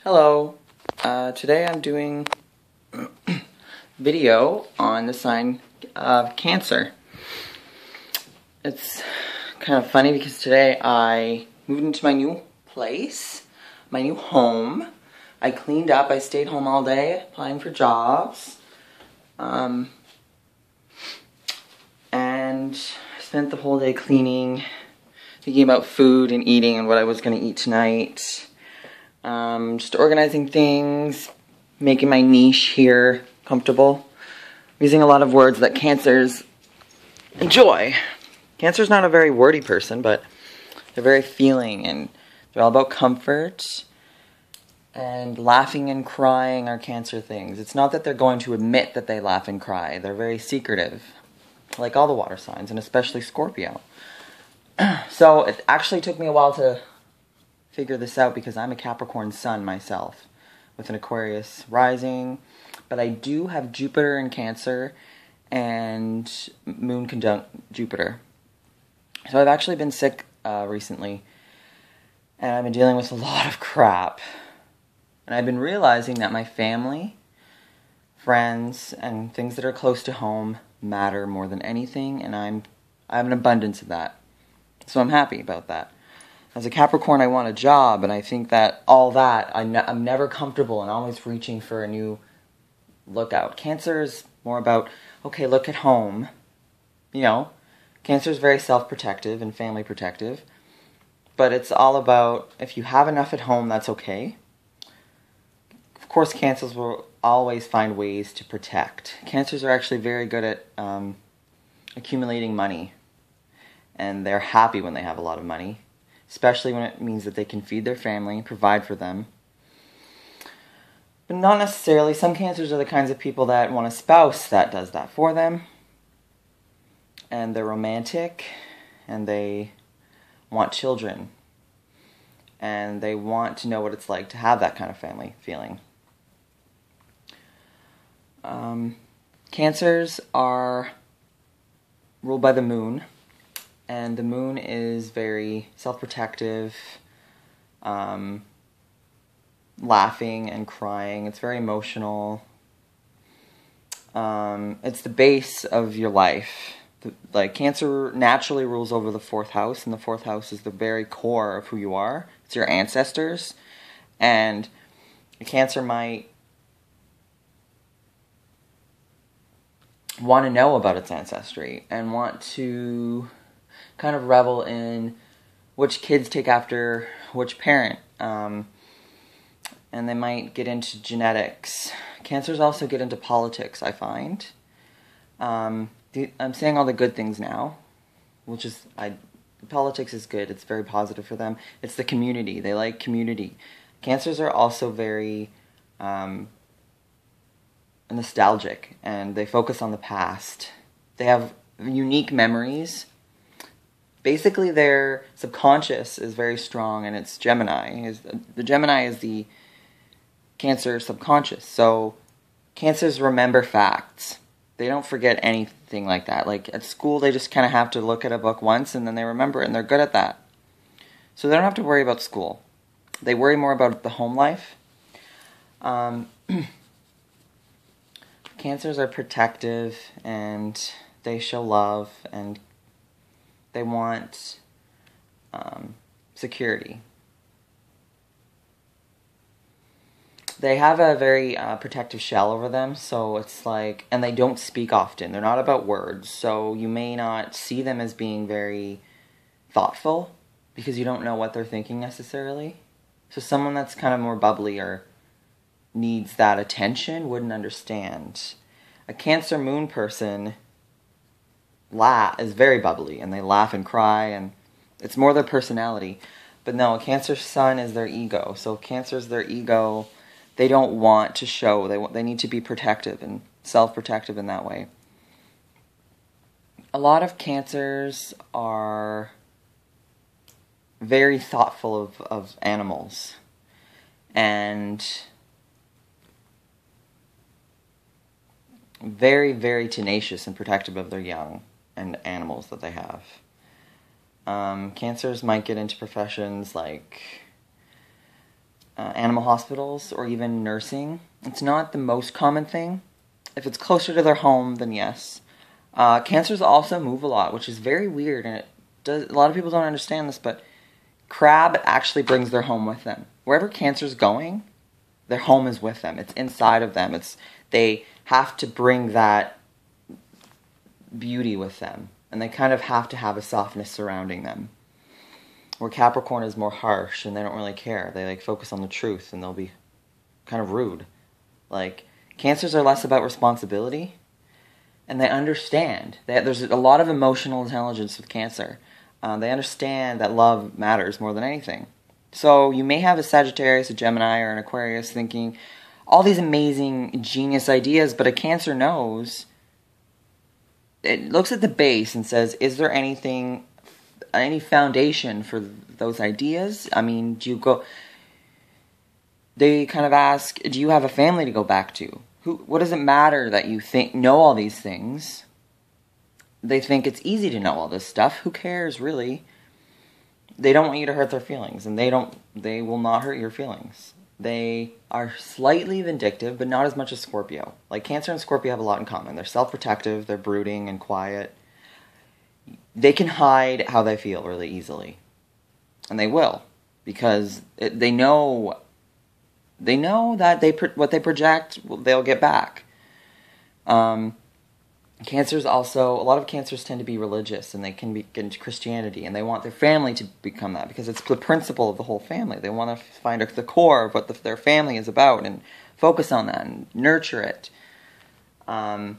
Hello. Today I'm doing video on the sign of Cancer. It's kind of funny because today I moved into my new place, my new home. I cleaned up. I stayed home all day applying for jobs. And I spent the whole day cleaning, thinking about food and eating and what I was going to eat tonight. Just organizing things, making my niche here comfortable. Using a lot of words that Cancers enjoy. Cancer's not a very wordy person, but they're very feeling, and they're all about comfort. And laughing and crying are Cancer things. It's not that they're going to admit that they laugh and cry. They're very secretive, like all the water signs, and especially Scorpio. So it actually took me a while to figure this out because I'm a Capricorn sun myself with an Aquarius rising, but I do have Jupiter in Cancer and Moon conjunct Jupiter. So I've actually been sick recently, and I've been dealing with a lot of crap. And I've been realizing that my family, friends, and things that are close to home matter more than anything, and I have an abundance of that. So I'm happy about that. As a Capricorn, I want a job, and I think that all that, I'm never comfortable and always reaching for a new lookout. Cancer is more about, okay, look at home. You know, Cancer is very self-protective and family protective, but it's all about, if you have enough at home, that's okay. Of course, Cancers will always find ways to protect. Cancers are actually very good at accumulating money, and they're happy when they have a lot of money, especially when it means that they can feed their family, provide for them. But not necessarily. Some Cancers are the kinds of people that want a spouse that does that for them, and they're romantic, and they want children, and they want to know what it's like to have that kind of family feeling. Cancers are ruled by the moon, and the moon is very self-protective, laughing and crying. It's very emotional. It's the base of your life. Like, Cancer naturally rules over the 4th house, and the 4th house is the very core of who you are. It's your ancestors, and a Cancer might want to know about its ancestry and want to kind of revel in which kids take after which parent, and they might get into genetics. Cancers also get into politics, I find. I'm saying all the good things now, which is, politics is good. It's very positive for them. It's the community. They like community. Cancers are also very nostalgic, and they focus on the past. They have unique memories. Basically, their subconscious is very strong, and it's Gemini. The Gemini is the Cancer subconscious. So Cancers remember facts. They don't forget anything like that. Like, at school, they just kind of have to look at a book once, and then they remember it, and they're good at that. So they don't have to worry about school. They worry more about the home life. Cancers are protective, and they show love, and they want security. They have a very protective shell over them, so it's like, and they don't speak often. They're not about words, so you may not see them as being very thoughtful, because you don't know what they're thinking necessarily. So someone that's kind of more bubbly or needs that attention wouldn't understand. A Cancer moon person is very bubbly, and they laugh and cry, and it's more their personality. But no, a Cancer sun is their ego. So Cancer's their ego. They don't want to show. They need to be protective and self-protective in that way. A lot of Cancers are very thoughtful of animals, and very, very tenacious and protective of their young and animals that they have. Cancers might get into professions like animal hospitals or even nursing. It's not the most common thing. If it's closer to their home, then yes. Cancers also move a lot, which is very weird, and a lot of people don't understand this, but crab actually brings their home with them. Wherever Cancer's going, their home is with them. It's inside of them. They have to bring that beauty with them, and they kind of have to have a softness surrounding them. Where Capricorn is more harsh, and they don't really care. They focus on the truth, and they'll be kind of rude. Cancers are less about responsibility, and they understand. There's a lot of emotional intelligence with Cancer. They understand that love matters more than anything. So you may have a Sagittarius, a Gemini, or an Aquarius thinking all these amazing, genius ideas, but a Cancer knows. It looks at the base and says, is there any foundation for those ideas? I mean, they kind of ask, do you have a family to go back to? What does it matter that you know all these things? They think it's easy to know all this stuff. Who cares, really? They don't want you to hurt their feelings, and they will not hurt your feelings. They are slightly vindictive, but not as much as Scorpio. Cancer and Scorpio have a lot in common. They're self-protective, they're brooding and quiet. They can hide how they feel really easily. And they will, because they know that what they project, they'll get back. Cancers also, a lot of Cancers tend to be religious, and they can get into Christianity, and they want their family to become that, because it's the principle of the whole family. They want to find the core of what their family is about, and focus on that, and nurture it. The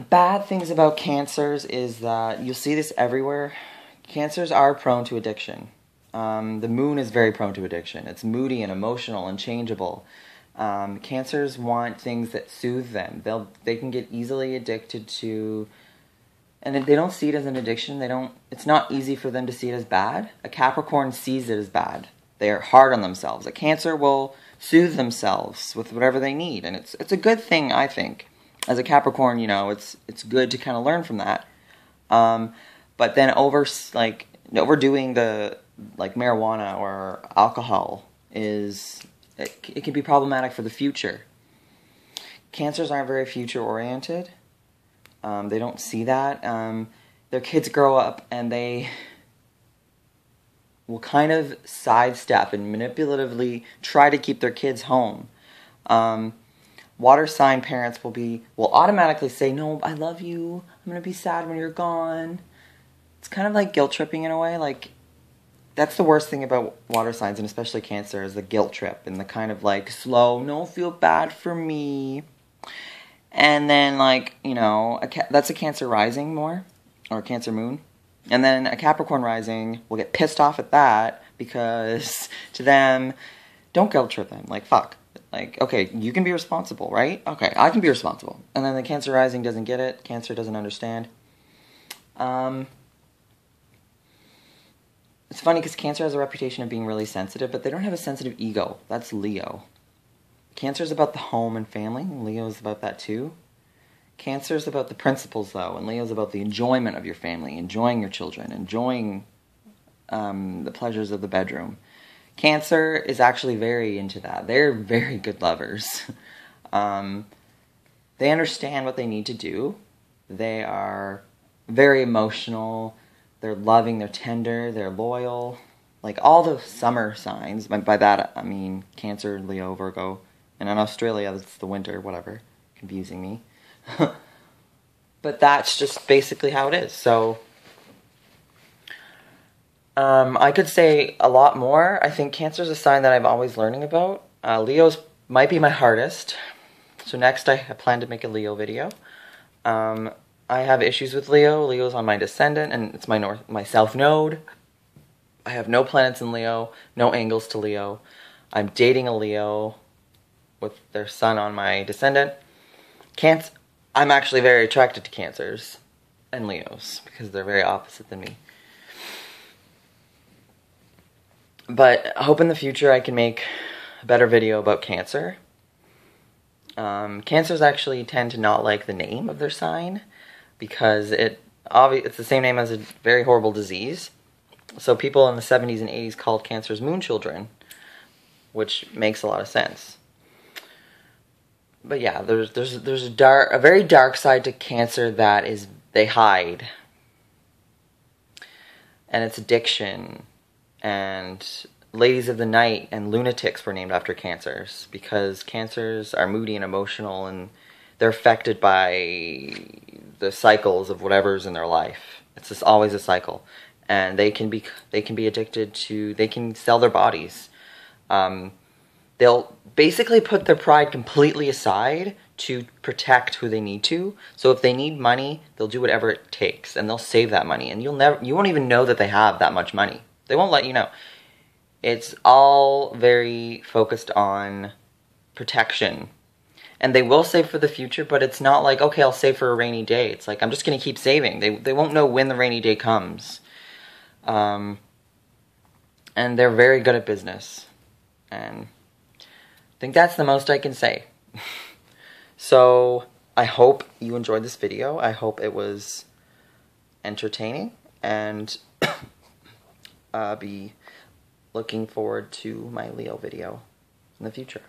bad things about Cancers is that you'll see this everywhere. Cancers are prone to addiction. The moon is very prone to addiction. It's moody and emotional and changeable. Cancers want things that soothe them. They can get easily addicted to, and if they don't see it as an addiction, it's not easy for them to see it as bad. A Capricorn sees it as bad. They're hard on themselves. A Cancer will soothe themselves with whatever they need, and it's a good thing, I think. As a Capricorn, it's good to kind of learn from that. But then overdoing the marijuana or alcohol it can be problematic for the future. Cancers aren't very future oriented. They don't see that. Their kids grow up and they will kind of sidestep and manipulatively try to keep their kids home. Water sign parents will automatically say, no, I love you. I'm going to be sad when you're gone. It's kind of like guilt tripping in a way. That's the worst thing about water signs, and especially Cancer, is the guilt trip and the kind of slow, no, feel bad for me. And then that's a Cancer rising more, or a Cancer moon. And then a Capricorn rising will get pissed off at that, because to them, don't guilt trip them. Fuck. Okay, you can be responsible, right? Okay, I can be responsible. And then the Cancer rising doesn't get it. Cancer doesn't understand. It's funny because Cancer has a reputation of being really sensitive, but they don't have a sensitive ego. That's Leo. Cancer is about the home and family, and Leo is about that too. Cancer is about the principles, though, and Leo is about the enjoyment of your family, enjoying your children, enjoying the pleasures of the bedroom. Cancer is actually very into that. They're very good lovers. They understand what they need to do. They are very emotional. They're loving, they're tender, they're loyal. All the summer signs. By that, I mean Cancer, Leo, Virgo. And in Australia, it's the winter, whatever. Confusing me. But that's just basically how it is. So, I could say a lot more. I think Cancer is a sign that I'm always learning about. Leo's might be my hardest. So next I plan to make a Leo video. I have issues with Leo. Leo's on my descendant, and it's my south node. I have no planets in Leo, no angles to Leo. I'm dating a Leo with their sun on my descendant. I'm actually very attracted to Cancers and Leos, because they're very opposite than me. But I hope in the future I can make a better video about Cancer. Cancers actually tend to not like the name of their sign, because it's the same name as a very horrible disease. So people in the 70s and 80s called cancers moon children, which makes a lot of sense. But yeah, there's a very dark side to Cancer that is they hide, and it's addiction, and ladies of the night and lunatics were named after Cancers because Cancers are moody and emotional, and they're affected by the cycles of whatever's in their life. It's just always a cycle, and they can be addicted to. They can sell their bodies. They'll basically put their pride completely aside to protect who they need to. So if they need money, they'll do whatever it takes, and they'll save that money, and you won't even know that they have that much money. They won't let you know. It's all very focused on protection. And they will save for the future, but it's not like, okay, I'll save for a rainy day. It's like, I'm just going to keep saving. They won't know when the rainy day comes. And they're very good at business. And I think that's the most I can say. So, I hope you enjoyed this video. I hope it was entertaining. And be looking forward to my Leo video in the future.